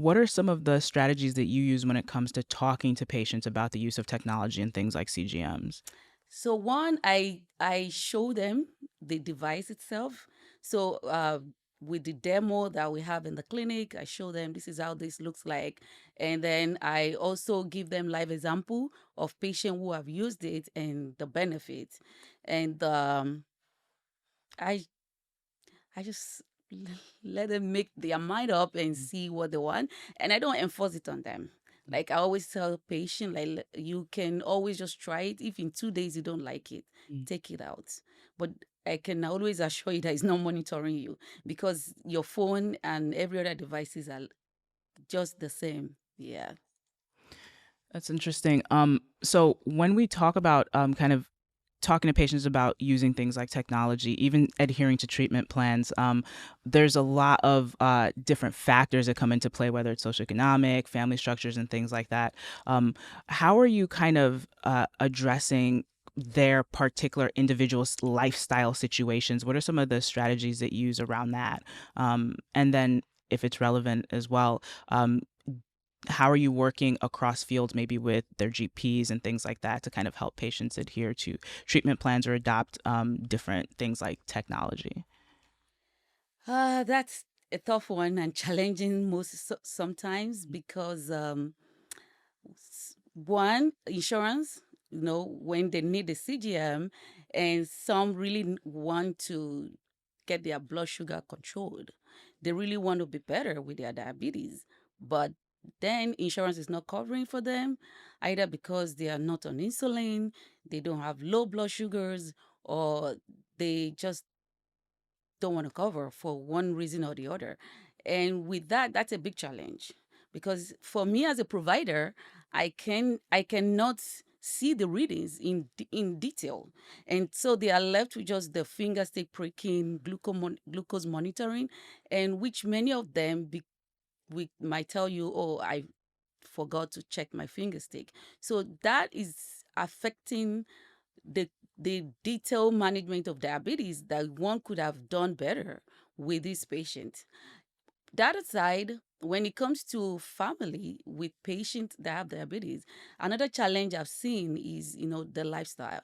What are some of the strategies that you use when it comes to talking to patients about the use of technology and things like CGMs? So one, I show them the device itself. So with the demo that we have in the clinic, I show them this is how this looks like, and then I also give them live example of patients who have used it and the benefits. And I I just let them make their mind up and see what they want, and I don't enforce it on them. Like I always tell patient, like you can always just try it. If in 2 days you don't like it, Mm. take it out. But I can always assure you that it's not monitoring you because your phone and every other devices are just the same. Yeah. That's interesting. So when we talk about kind of talking to patients about using things like technology, even adhering to treatment plans, there's a lot of different factors that come into play, whether it's socioeconomic, family structures, and things like that. Um, how are you kind of addressing their particular individual lifestyle situations? What are some of the strategies that you use around that? And then, if it's relevant as well, how are you working across fields, maybe with their GPs and things like that, to kind of help patients adhere to treatment plans or adopt different things like technology? That's a tough one and challenging sometimes because one, insurance, when they need a CGM, and some really want to get their blood sugar controlled. They really want to be better with their diabetes, but then insurance is not covering for them, either because they are not on insulin, they don't have low blood sugars, or they just don't want to cover for one reason or the other. And with that, that's a big challenge because for me as a provider, I cannot see the readings in detail, and so they are left with just the finger stick pricking, glucose monitoring, and which many of them we might tell you, oh, I forgot to check my finger stick. So that is affecting the the detailed management of diabetes that one could have done better with this patient. That aside, when it comes to family with patients that have diabetes, another challenge I've seen is, the lifestyle,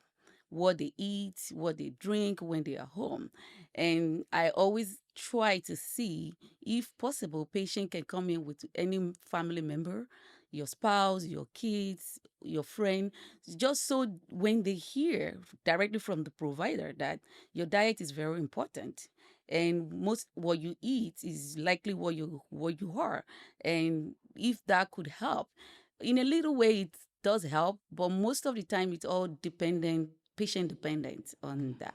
what they eat, what they drink when they are home. And I always try to see if possible, patient can come in with any family member, your spouse, your kids, your friend, just so when they hear directly from the provider that your diet is very important and most what you eat is likely what you are, and if that could help in a little way, it does help, but most of the time it's all dependent, patient dependent on that.